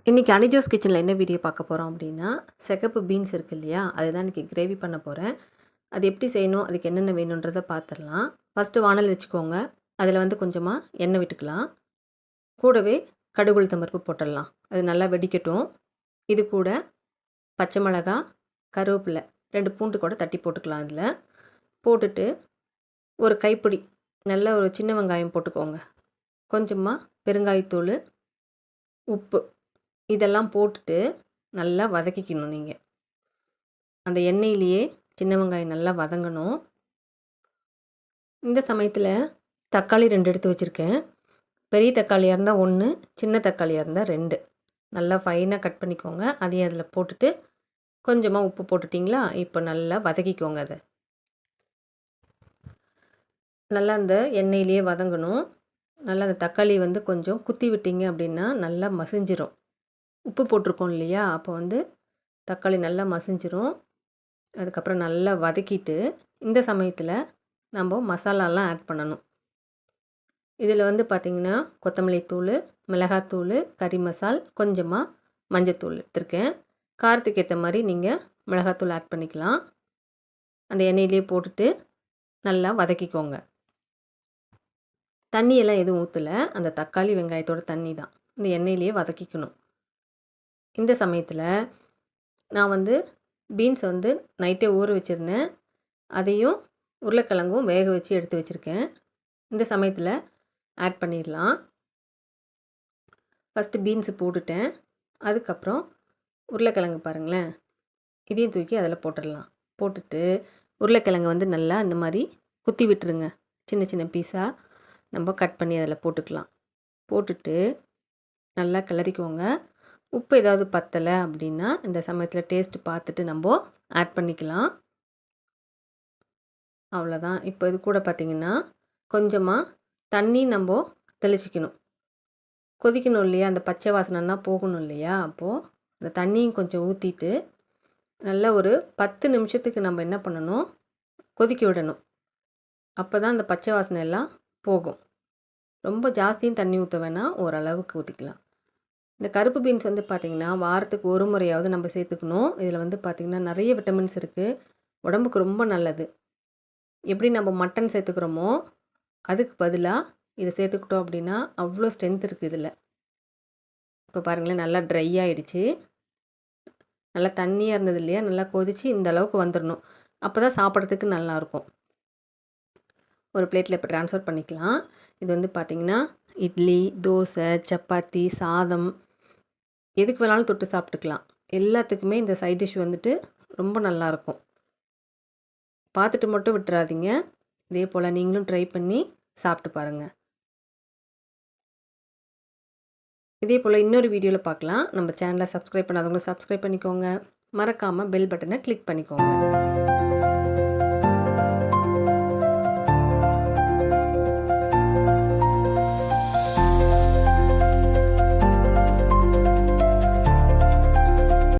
இன்றைக்கி அனிஜோஸ் கிச்சனில் என்ன வீடியோ பார்க்க போகிறோம் அப்படின்னா, சிகப்பு பீன்ஸ் இருக்குது இல்லையா, அதுதான் இன்றைக்கி கிரேவி பண்ண போகிறேன். அது எப்படி செய்யணும், அதுக்கு என்னென்ன வேணுன்றதை பார்த்துடலாம். ஃபஸ்ட்டு வானல் வச்சுக்கோங்க. அதில் வந்து கொஞ்சமாக எண்ணெய் விட்டுக்கலாம். கூடவே கடுகு உளுத்தம் பருப்பு போட்டுடலாம். அது நல்லா வெடிக்கட்டும். இது கூட பச்சை மிளகாய், கருவேப்பிலை, 2 பூண்டு கூட தட்டி போட்டுக்கலாம். அதில் போட்டுட்டு ஒரு கைப்பிடி நல்ல ஒரு சின்ன வெங்காயம் போட்டுக்கோங்க. கொஞ்சமாக பெருங்காயத்தூள், உப்பு இதெல்லாம் போட்டுட்டு நல்லா வதக்கிக்கணும். நீங்கள் அந்த எண்ணெயிலேயே சின்ன வெங்காயம் நல்லா வதங்கணும். இந்த சமயத்தில் தக்காளி 2 எடுத்து வச்சுருக்கேன். பெரிய தக்காளியாக இருந்தால் 1, சின்ன தக்காளியாக இருந்தால் 2. நல்லா ஃபைனாக கட் பண்ணிக்கோங்க. அதையும் அதில் போட்டுட்டு கொஞ்சமாக உப்பு போட்டுட்டிங்களா, இப்போ நல்லா வதக்கிக்கோங்க. அதை நல்லா அந்த எண்ணெயிலேயே வதங்கணும். நல்லா அந்த தக்காளி வந்து கொஞ்சம் குத்தி விட்டிங்க அப்படின்னா நல்லா மசிஞ்சிரும். உப்பு போட்டிருக்கோம் இல்லையா, அப்போ வந்து தக்காளி நல்லா மசிஞ்சிரும். அதுக்கப்புறம் நல்லா வதக்கிட்டு இந்த சமயத்தில் நம்ம மசாலாலாம் ஆட் பண்ணணும். இதில் வந்து பார்த்திங்கன்னா கொத்தமல்லி தூள், மிளகாத்தூள், கறி மசால், கொஞ்சமாக மஞ்சத்தூள் எடுத்துருக்கேன். காரத்துக்கு ஏற்ற மாதிரி நீங்கள் மிளகாத்தூள் ஆட் பண்ணிக்கலாம். அந்த எண்ணெயிலே போட்டுட்டு நல்லா வதக்கிக்கோங்க. தண்ணியெல்லாம் எதுவும் ஊற்றலை, அந்த தக்காளி வெங்காயத்தோட தண்ணி தான். இந்த எண்ணெயிலேயே வதக்கிக்கணும். இந்த சமயத்தில் நான் வந்து பீன்ஸை வந்து நைட்டே ஊற வச்சுருந்தேன். அதையும் உருளைக்கிழங்கும் வேக வச்சு எடுத்து வச்சுருக்கேன். இந்த சமயத்தில் ஆட் பண்ணிடலாம். ஃபஸ்ட்டு பீன்ஸு போட்டுட்டேன். அதுக்கப்புறம் உருளைக்கிழங்கு பாருங்களேன், இதையும் தூக்கி அதில் போட்டுடலாம். போட்டுட்டு உருளைக்கிழங்கு வந்து நல்லா இந்த மாதிரி குத்தி விட்டுருங்க. சின்ன சின்ன பீஸாக நம்ம கட் பண்ணி அதில் போட்டுக்கலாம். போட்டுட்டு நல்லா கிளறிக்கோங்க. உப்பு ஏதாவது பத்தலை அப்படின்னா இந்த சமயத்தில் டேஸ்ட்டு பார்த்துட்டு நம்ம ஆட் பண்ணிக்கலாம். அவ்வளோதான். இப்போ இது கூட பார்த்திங்கன்னா கொஞ்சமாக தண்ணி நம்ம தெளிச்சிக்கணும். கொதிக்கணும் இல்லையா, அந்த பச்சை வாசனைன்னா போகணும் இல்லையா, அப்போது அந்த தண்ணியும் கொஞ்சம் ஊற்றிட்டு நல்லா ஒரு 10 நிமிஷத்துக்கு நம்ம என்ன பண்ணணும், கொதிக்க விடணும். அப்போ தான் அந்த பச்சை வாசனை எல்லாம் போகும். ரொம்ப ஜாஸ்தியும் தண்ணி ஊற்ற வேணாம், ஓரளவுக்கு ஊற்றிக்கலாம். இந்த கருப்பு பீன்ஸ் வந்து பார்த்திங்கன்னா வாரத்துக்கு ஒரு முறையாவது நம்ம சேர்த்துக்கணும். இதில் வந்து பார்த்திங்கன்னா நிறைய விட்டமின்ஸ் இருக்குது, உடம்புக்கு ரொம்ப நல்லது. எப்படி நம்ம மட்டன் சேர்த்துக்கிறோமோ அதுக்கு பதிலாக இதை சேர்த்துக்கிட்டோம் அப்படின்னா அவ்வளோ ஸ்ட்ரென்த் இருக்குது இதில். இப்போ பாருங்களேன், நல்லா ட்ரை ஆகிடுச்சு. நல்லா தண்ணியாக இருந்தது இல்லையா, நல்லா கொதித்து இந்த அளவுக்கு வந்துடணும். அப்போ தான் சாப்பிட்றதுக்கு நல்லாயிருக்கும். ஒரு பிளேட்டில் இப்போ ட்ரான்ஸ்ஃபர் பண்ணிக்கலாம். இது வந்து பார்த்திங்கன்னா இட்லி, தோசை, சப்பாத்தி, சாதம் எதுக்கு வேணாலும் தொட்டு சாப்பிட்டுக்கலாம். எல்லாத்துக்குமே இந்த சைட் டிஷ் வந்துட்டு ரொம்ப நல்லாயிருக்கும். பார்த்துட்டு மட்டும் விட்டுறாதீங்க. இதே போல் நீங்களும் ட்ரை பண்ணி சாப்பிட்டு பாருங்கள். இதே போல் இன்னொரு வீடியோவில் பார்க்கலாம். நம்ம சேனலை சப்ஸ்கிரைப் பண்ணாதவங்களும் சப்ஸ்கிரைப் பண்ணிக்கோங்க. மறக்காமல் பெல் பட்டனை கிளிக் பண்ணிக்கோங்க.